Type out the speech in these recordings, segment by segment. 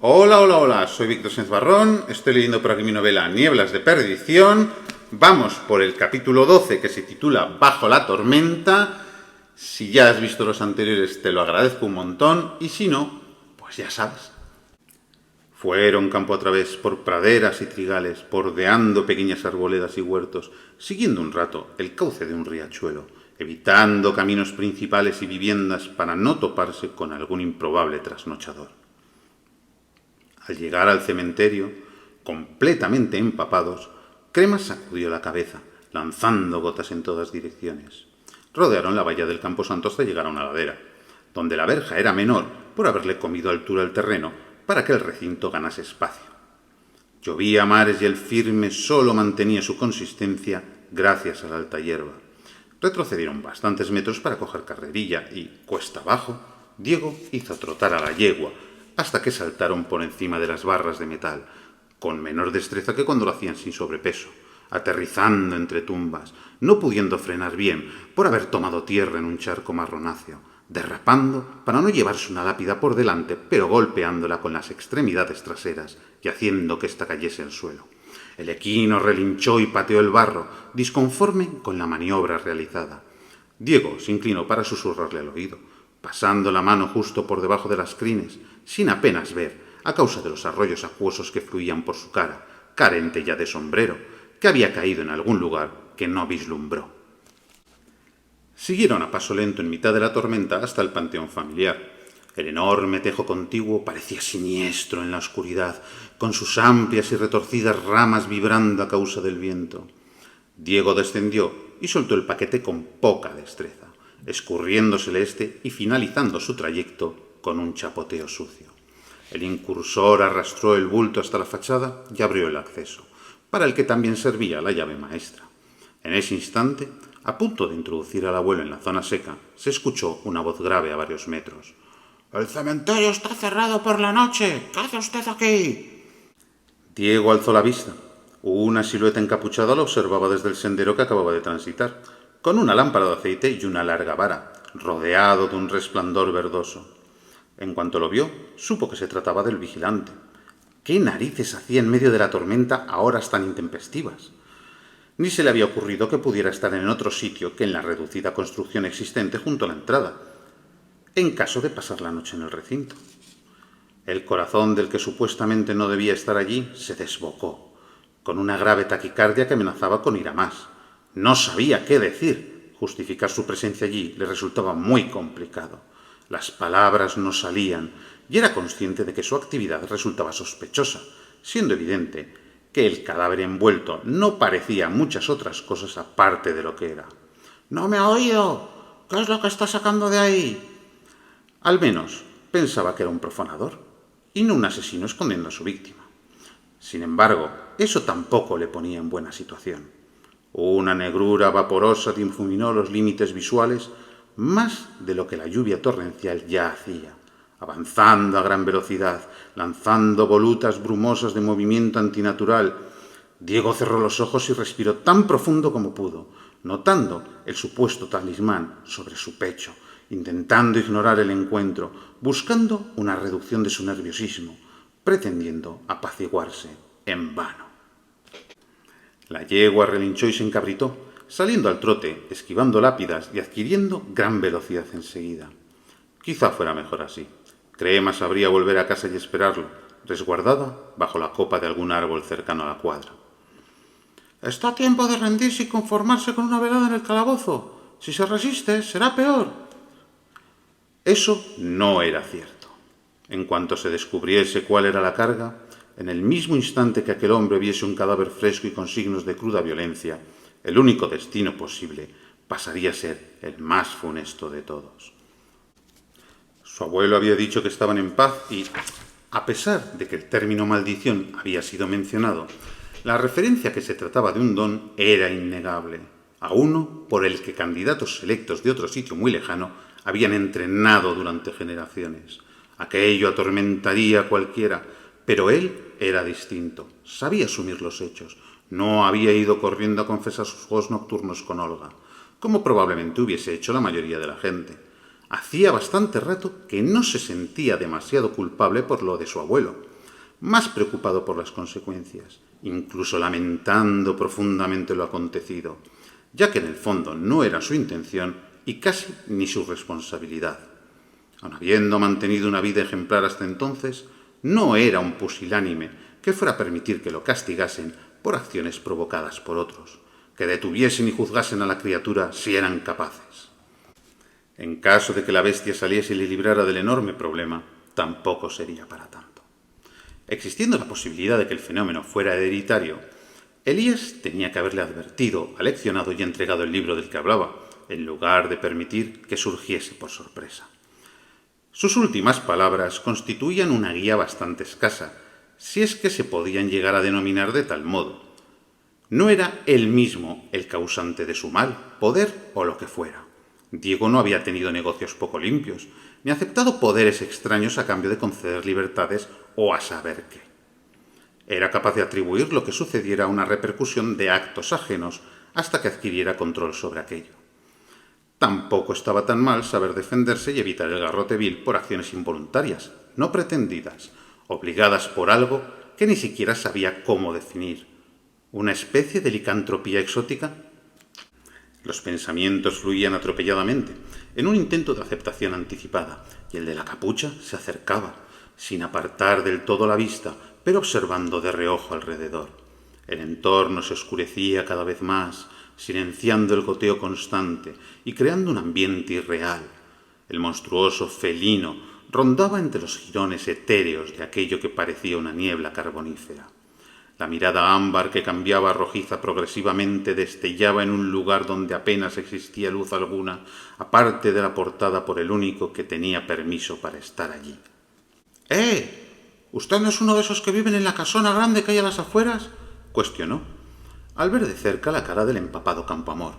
Hola, hola, hola, soy Víctor Sáenz Barrón, estoy leyendo por aquí mi novela Nieblas de Perdición. Vamos por el capítulo 12 que se titula Bajo la tormenta. Si ya has visto los anteriores te lo agradezco un montón y si no, pues ya sabes. Fueron campo a través por praderas y trigales, bordeando pequeñas arboledas y huertos, siguiendo un rato el cauce de un riachuelo, evitando caminos principales y viviendas para no toparse con algún improbable trasnochador. Al llegar al cementerio, completamente empapados, Cremas sacudió la cabeza, lanzando gotas en todas direcciones. Rodearon la valla del camposanto hasta llegar a una ladera, donde la verja era menor por haberle comido altura al terreno para que el recinto ganase espacio. Llovía a mares y el firme solo mantenía su consistencia gracias a la alta hierba. Retrocedieron bastantes metros para coger carrerilla y, cuesta abajo, Diego hizo trotar a la yegua hasta que saltaron por encima de las barras de metal, con menor destreza que cuando lo hacían sin sobrepeso, aterrizando entre tumbas, no pudiendo frenar bien por haber tomado tierra en un charco marronáceo, derrapando para no llevarse una lápida por delante, pero golpeándola con las extremidades traseras y haciendo que ésta cayese al suelo. El equino relinchó y pateó el barro, disconforme con la maniobra realizada. Diego se inclinó para susurrarle al oído, pasando la mano justo por debajo de las crines, sin apenas ver, a causa de los arroyos acuosos que fluían por su cara, carente ya de sombrero, que había caído en algún lugar que no vislumbró. Siguieron a paso lento en mitad de la tormenta hasta el panteón familiar. El enorme tejo contiguo parecía siniestro en la oscuridad, con sus amplias y retorcidas ramas vibrando a causa del viento. Diego descendió y soltó el paquete con poca destreza, escurriéndosele este y finalizando su trayecto con un chapoteo sucio. El incursor arrastró el bulto hasta la fachada y abrió el acceso, para el que también servía la llave maestra. En ese instante, a punto de introducir al abuelo en la zona seca, se escuchó una voz grave a varios metros. «El cementerio está cerrado por la noche. ¿Qué hace usted aquí?» Diego alzó la vista. Una silueta encapuchada lo observaba desde el sendero que acababa de transitar, con una lámpara de aceite y una larga vara, rodeado de un resplandor verdoso. En cuanto lo vio, supo que se trataba del vigilante. ¿Qué narices hacía en medio de la tormenta a horas tan intempestivas? Ni se le había ocurrido que pudiera estar en otro sitio que en la reducida construcción existente junto a la entrada, en caso de pasar la noche en el recinto. El corazón del que supuestamente no debía estar allí se desbocó, con una grave taquicardia que amenazaba con ir a más. No sabía qué decir. Justificar su presencia allí le resultaba muy complicado. Las palabras no salían y era consciente de que su actividad resultaba sospechosa, siendo evidente que el cadáver envuelto no parecía muchas otras cosas aparte de lo que era. «¿No me ha oído? ¿Qué es lo que está sacando de ahí?» Al menos pensaba que era un profanador y no un asesino escondiendo a su víctima. Sin embargo, eso tampoco le ponía en buena situación. Una negrura vaporosa difuminó los límites visuales más de lo que la lluvia torrencial ya hacía, avanzando a gran velocidad, lanzando volutas brumosas de movimiento antinatural. Diego cerró los ojos y respiró tan profundo como pudo, notando el supuesto talismán sobre su pecho, intentando ignorar el encuentro, buscando una reducción de su nerviosismo, pretendiendo apaciguarse en vano. La yegua relinchó y se encabritó, saliendo al trote, esquivando lápidas y adquiriendo gran velocidad enseguida. Quizá fuera mejor así. Cremas sabría volver a casa y esperarlo, resguardada bajo la copa de algún árbol cercano a la cuadra. «Está a tiempo de rendirse y conformarse con una velada en el calabozo. Si se resiste, será peor». Eso no era cierto. En cuanto se descubriese cuál era la carga, en el mismo instante que aquel hombre viese un cadáver fresco y con signos de cruda violencia, el único destino posible pasaría a ser el más funesto de todos. Su abuelo había dicho que estaban en paz y, a pesar de que el término maldición había sido mencionado, la referencia que se trataba de un don era innegable, a uno por el que candidatos selectos de otro sitio muy lejano habían entrenado durante generaciones. Aquello atormentaría a cualquiera, pero él era distinto, sabía asumir los hechos, no había ido corriendo a confesar sus juegos nocturnos con Olga, como probablemente hubiese hecho la mayoría de la gente. Hacía bastante rato que no se sentía demasiado culpable por lo de su abuelo. más preocupado por las consecuencias, incluso lamentando profundamente lo acontecido, ya que en el fondo no era su intención y casi ni su responsabilidad. Aun habiendo mantenido una vida ejemplar hasta entonces, no era un pusilánime que fuera a permitir que lo castigasen por acciones provocadas por otros, que detuviesen y juzgasen a la criatura si eran capaces. En caso de que la bestia saliese y le librara del enorme problema, tampoco sería para tanto. Existiendo la posibilidad de que el fenómeno fuera hereditario, Elías tenía que haberle advertido, aleccionado y entregado el libro del que hablaba, en lugar de permitir que surgiese por sorpresa. Sus últimas palabras constituían una guía bastante escasa, si es que se podían llegar a denominar de tal modo. No era él mismo el causante de su mal, poder o lo que fuera. Diego no había tenido negocios poco limpios, ni aceptado poderes extraños a cambio de conceder libertades o a saber qué. Era capaz de atribuir lo que sucediera a una repercusión de actos ajenos hasta que adquiriera control sobre aquello. Tampoco estaba tan mal saber defenderse y evitar el garrote vil por acciones involuntarias, no pretendidas, obligadas por algo que ni siquiera sabía cómo definir. ¿Una especie de licantropía exótica? Los pensamientos fluían atropelladamente, en un intento de aceptación anticipada, y el de la capucha se acercaba, sin apartar del todo la vista, pero observando de reojo alrededor. El entorno se oscurecía cada vez más, silenciando el goteo constante y creando un ambiente irreal. El monstruoso felino rondaba entre los jirones etéreos de aquello que parecía una niebla carbonífera. La mirada ámbar que cambiaba a rojiza progresivamente destellaba en un lugar donde apenas existía luz alguna, aparte de la portada por el único que tenía permiso para estar allí. ¿Usted no es uno de esos que viven en la casona grande que hay a las afueras?, cuestionó, al ver de cerca la cara del empapado Campoamor.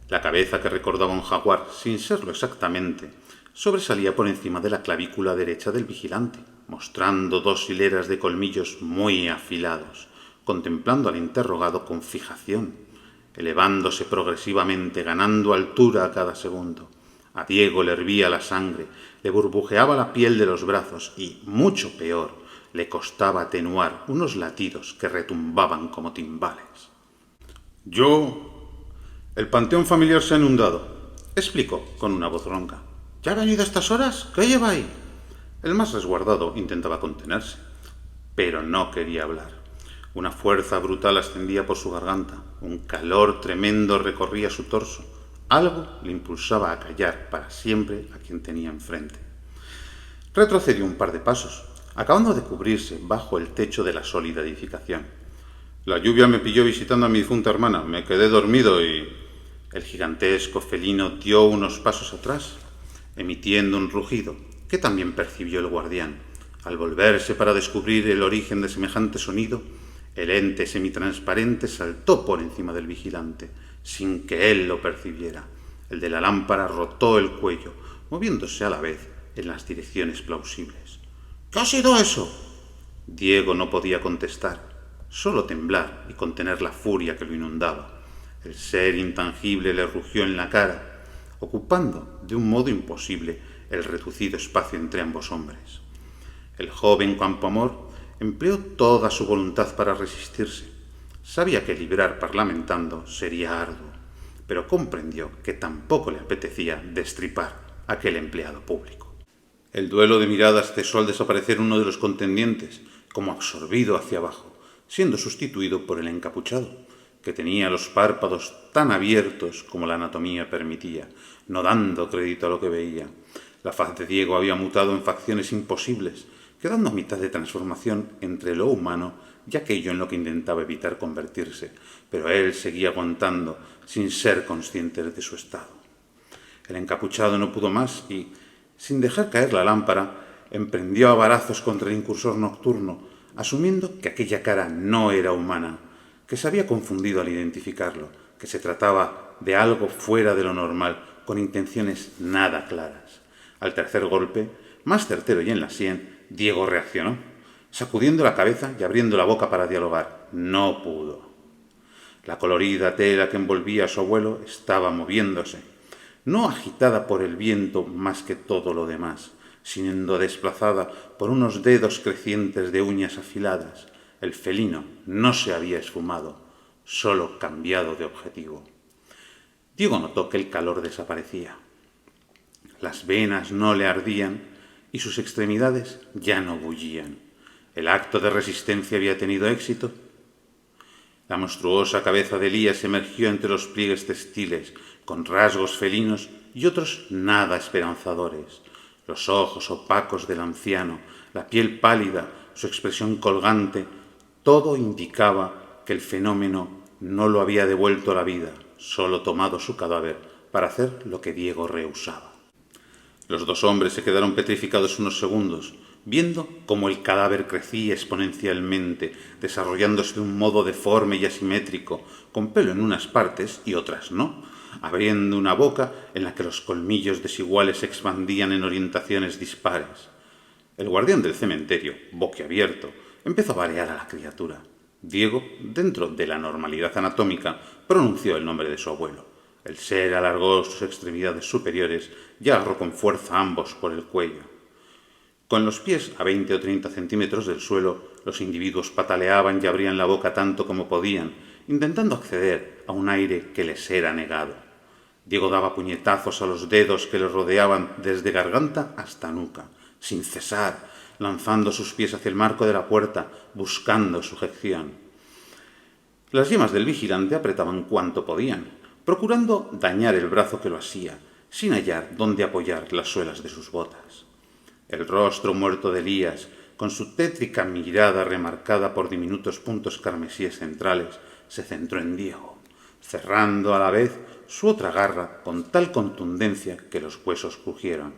La cabeza, que recordaba un jaguar, sin serlo exactamente, sobresalía por encima de la clavícula derecha del vigilante, mostrando 2 hileras de colmillos muy afilados, contemplando al interrogado con fijación, elevándose progresivamente, ganando altura a cada segundo. A Diego le hervía la sangre, le burbujeaba la piel de los brazos y, mucho peor, le costaba atenuar unos latidos que retumbaban como timbales. El panteón familiar se ha inundado, explicó con una voz ronca. ¿Ya ha venido a estas horas? ¿Qué lleva ahí? El más resguardado intentaba contenerse, pero no quería hablar. Una fuerza brutal ascendía por su garganta, un calor tremendo recorría su torso. Algo le impulsaba a callar para siempre a quien tenía enfrente. Retrocedió un par de pasos, acabando de cubrirse bajo el techo de la sólida edificación. La lluvia me pilló visitando a mi difunta hermana. Me quedé dormido y... El gigantesco felino dio unos pasos atrás, emitiendo un rugido que también percibió el guardián. Al volverse para descubrir el origen de semejante sonido, el ente semitransparente saltó por encima del vigilante, sin que él lo percibiera. El de la lámpara rotó el cuello, moviéndose a la vez en las direcciones plausibles. ¿Qué ha sido eso? Diego no podía contestar, solo temblar y contener la furia que lo inundaba. El ser intangible le rugió en la cara, ocupando de un modo imposible el reducido espacio entre ambos hombres. El joven Campoamor empleó toda su voluntad para resistirse. Sabía que librar parlamentando sería arduo, pero comprendió que tampoco le apetecía destripar a aquel empleado público. El duelo de miradas cesó al desaparecer uno de los contendientes, como absorbido hacia abajo, siendo sustituido por el encapuchado, que tenía los párpados tan abiertos como la anatomía permitía, no dando crédito a lo que veía. La faz de Diego había mutado en facciones imposibles, quedando a mitad de transformación entre lo humano y aquello en lo que intentaba evitar convertirse, pero él seguía aguantando sin ser consciente de su estado. El encapuchado no pudo más y, sin dejar caer la lámpara, emprendió a varazos contra el incursor nocturno, asumiendo que aquella cara no era humana, que se había confundido al identificarlo, que se trataba de algo fuera de lo normal, con intenciones nada claras. Al tercer golpe, más certero y en la sien, Diego reaccionó, sacudiendo la cabeza y abriendo la boca para dialogar. No pudo. La colorida tela que envolvía a su abuelo estaba moviéndose, no agitada por el viento más que todo lo demás, siendo desplazada por unos dedos crecientes de uñas afiladas. El felino no se había esfumado, solo cambiado de objetivo. Diego notó que el calor desaparecía. Las venas no le ardían y sus extremidades ya no bullían. ¿El acto de resistencia había tenido éxito? La monstruosa cabeza de Elías emergió entre los pliegues textiles, con rasgos felinos y otros nada esperanzadores. Los ojos opacos del anciano, la piel pálida, su expresión colgante, todo indicaba que el fenómeno no lo había devuelto a la vida, solo tomado su cadáver para hacer lo que Diego rehusaba. Los dos hombres se quedaron petrificados unos segundos, viendo cómo el cadáver crecía exponencialmente, desarrollándose de un modo deforme y asimétrico, con pelo en unas partes y otras no, abriendo una boca en la que los colmillos desiguales se expandían en orientaciones dispares. El guardián del cementerio, boquiabierto, empezó a balear a la criatura. Diego, dentro de la normalidad anatómica, pronunció el nombre de su abuelo. El ser alargó sus extremidades superiores y agarró con fuerza a ambos por el cuello. Con los pies a 20 o 30 centímetros del suelo, los individuos pataleaban y abrían la boca tanto como podían, intentando acceder a un aire que les era negado. Diego daba puñetazos a los dedos que le rodeaban desde garganta hasta nuca, sin cesar, lanzando sus pies hacia el marco de la puerta, buscando sujeción. Las yemas del vigilante apretaban cuanto podían, procurando dañar el brazo que lo asía, sin hallar dónde apoyar las suelas de sus botas. El rostro muerto de Elías, con su tétrica mirada remarcada por diminutos puntos carmesíes centrales, se centró en Diego, cerrando a la vez su otra garra con tal contundencia que los huesos crujieron.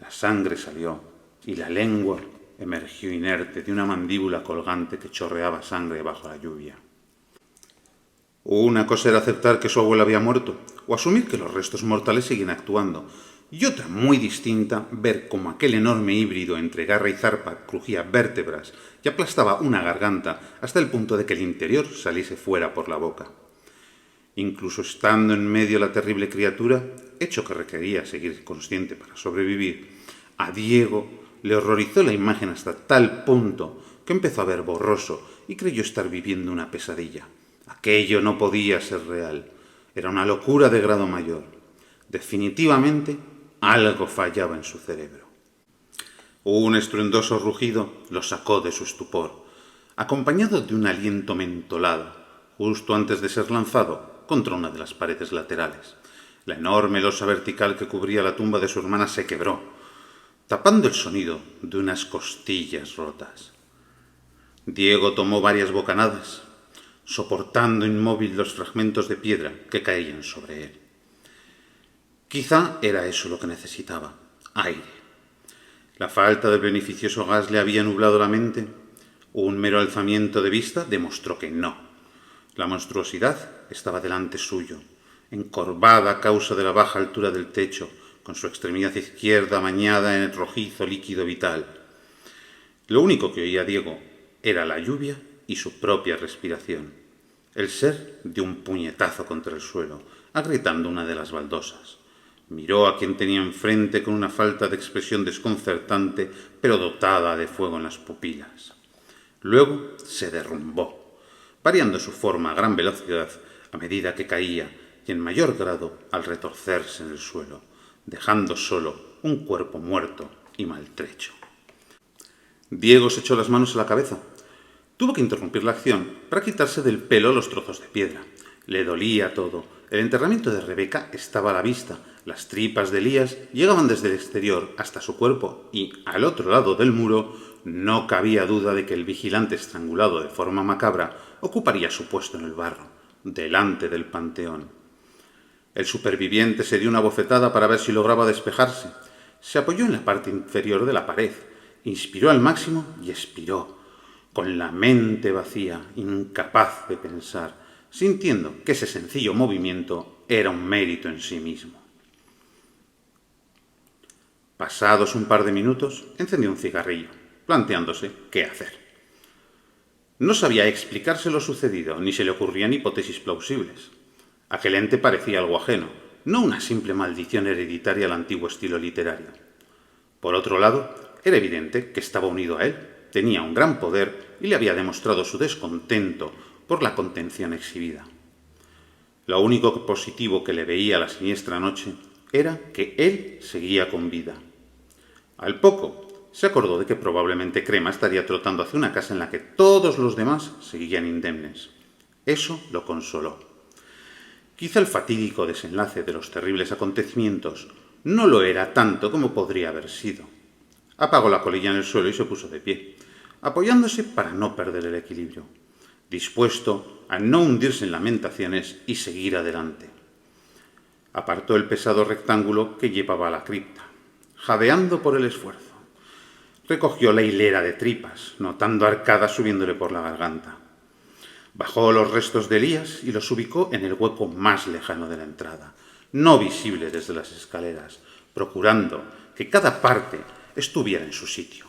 La sangre salió y la lengua emergió inerte de una mandíbula colgante que chorreaba sangre bajo la lluvia. Una cosa era aceptar que su abuelo había muerto, o asumir que los restos mortales seguían actuando, y otra muy distinta, ver cómo aquel enorme híbrido entre garra y zarpa crujía vértebras y aplastaba una garganta hasta el punto de que el interior saliese fuera por la boca. Incluso estando en medio de la terrible criatura, hecho que requería seguir consciente para sobrevivir, a Diego le horrorizó la imagen hasta tal punto que empezó a ver borroso y creyó estar viviendo una pesadilla. Aquello no podía ser real. Era una locura de grado mayor. Definitivamente, algo fallaba en su cerebro. Un estruendoso rugido lo sacó de su estupor, acompañado de un aliento mentolado, justo antes de ser lanzado contra una de las paredes laterales. La enorme losa vertical que cubría la tumba de su hermana se quebró, tapando el sonido de unas costillas rotas. Diego tomó varias bocanadas, soportando inmóvil los fragmentos de piedra que caían sobre él. Quizá era eso lo que necesitaba, aire. La falta del beneficioso gas le había nublado la mente. Un mero alzamiento de vista demostró que no. La monstruosidad estaba delante suyo, encorvada a causa de la baja altura del techo, con su extremidad izquierda bañada en el rojizo líquido vital. Lo único que oía Diego era la lluvia y su propia respiración. El ser dio un puñetazo contra el suelo, agrietando una de las baldosas. Miró a quien tenía enfrente con una falta de expresión desconcertante, pero dotada de fuego en las pupilas. Luego se derrumbó, variando su forma a gran velocidad a medida que caía y en mayor grado al retorcerse en el suelo, dejando solo un cuerpo muerto y maltrecho. Diego se echó las manos a la cabeza. Tuvo que interrumpir la acción para quitarse del pelo los trozos de piedra. Le dolía todo. El enterramiento de Rebeca estaba a la vista. Las tripas de Elías llegaban desde el exterior hasta su cuerpo y, al otro lado del muro, no cabía duda de que el vigilante estrangulado de forma macabra ocuparía su puesto en el barro, delante del panteón. El superviviente se dio una bofetada para ver si lograba despejarse. Se apoyó en la parte inferior de la pared, inspiró al máximo y expiró, con la mente vacía, incapaz de pensar, sintiendo que ese sencillo movimiento era un mérito en sí mismo. Pasados un par de minutos, encendió un cigarrillo, planteándose qué hacer. No sabía explicarse lo sucedido, ni se le ocurrían hipótesis plausibles. Aquel ente parecía algo ajeno, no una simple maldición hereditaria al antiguo estilo literario. Por otro lado, era evidente que estaba unido a él, tenía un gran poder y le había demostrado su descontento por la contención exhibida. Lo único positivo que le veía a la siniestra noche era que él seguía con vida. Al poco, se acordó de que probablemente Crema estaría trotando hacia una casa en la que todos los demás seguían indemnes. Eso lo consoló. Quizá el fatídico desenlace de los terribles acontecimientos no lo era tanto como podría haber sido. Apagó la colilla en el suelo y se puso de pie, apoyándose para no perder el equilibrio, dispuesto a no hundirse en lamentaciones y seguir adelante. Apartó el pesado rectángulo que llevaba a la cripta, jadeando por el esfuerzo. Recogió la hilera de tripas, notando arcadas subiéndole por la garganta. Bajó los restos de Elías y los ubicó en el hueco más lejano de la entrada, no visible desde las escaleras, procurando que cada parte estuviera en su sitio.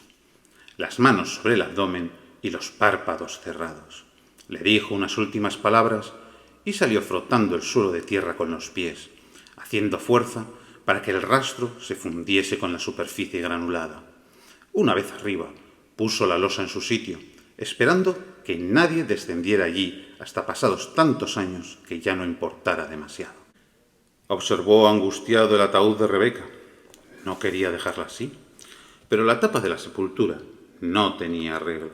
Las manos sobre el abdomen y los párpados cerrados. Le dijo unas últimas palabras y salió frotando el suelo de tierra con los pies, haciendo fuerza para que el rastro se fundiese con la superficie granulada. Una vez arriba, puso la losa en su sitio, esperando que nadie descendiera allí hasta pasados tantos años que ya no importara demasiado. Observó angustiado el ataúd de Rebeca. No quería dejarla así, pero la tapa de la sepultura no tenía arreglo.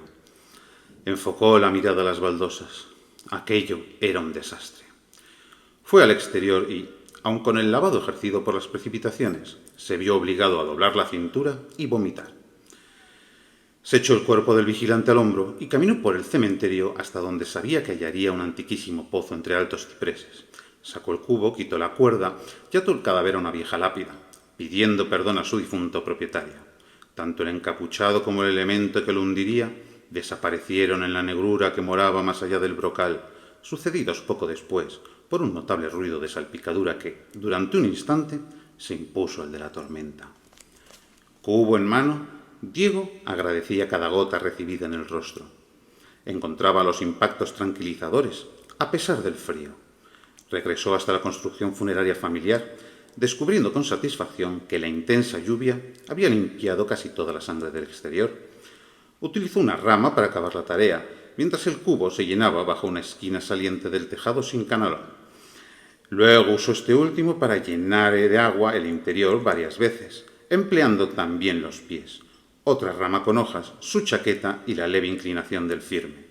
Enfocó la mirada a las baldosas. Aquello era un desastre. Fue al exterior y, aun con el lavado ejercido por las precipitaciones, se vio obligado a doblar la cintura y vomitar. Se echó el cuerpo del vigilante al hombro y caminó por el cementerio hasta donde sabía que hallaría un antiquísimo pozo entre altos cipreses. Sacó el cubo, quitó la cuerda y ató el cadáver a una vieja lápida, pidiendo perdón a su difunto propietario. Tanto el encapuchado como el elemento que lo hundiría desaparecieron en la negrura que moraba más allá del brocal, sucedidos poco después por un notable ruido de salpicadura que, durante un instante, se impuso al de la tormenta. Cubo en mano, Diego agradecía cada gota recibida en el rostro. Encontraba los impactos tranquilizadores, a pesar del frío. Regresó hasta la construcción funeraria familiar, descubriendo con satisfacción que la intensa lluvia había limpiado casi toda la sangre del exterior. Utilizó una rama para acabar la tarea, mientras el cubo se llenaba bajo una esquina saliente del tejado sin canalón. Luego usó este último para llenar de agua el interior varias veces, empleando también los pies, otra rama con hojas, su chaqueta y la leve inclinación del firme.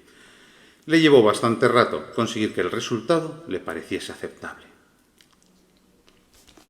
Le llevó bastante rato conseguir que el resultado le pareciese aceptable.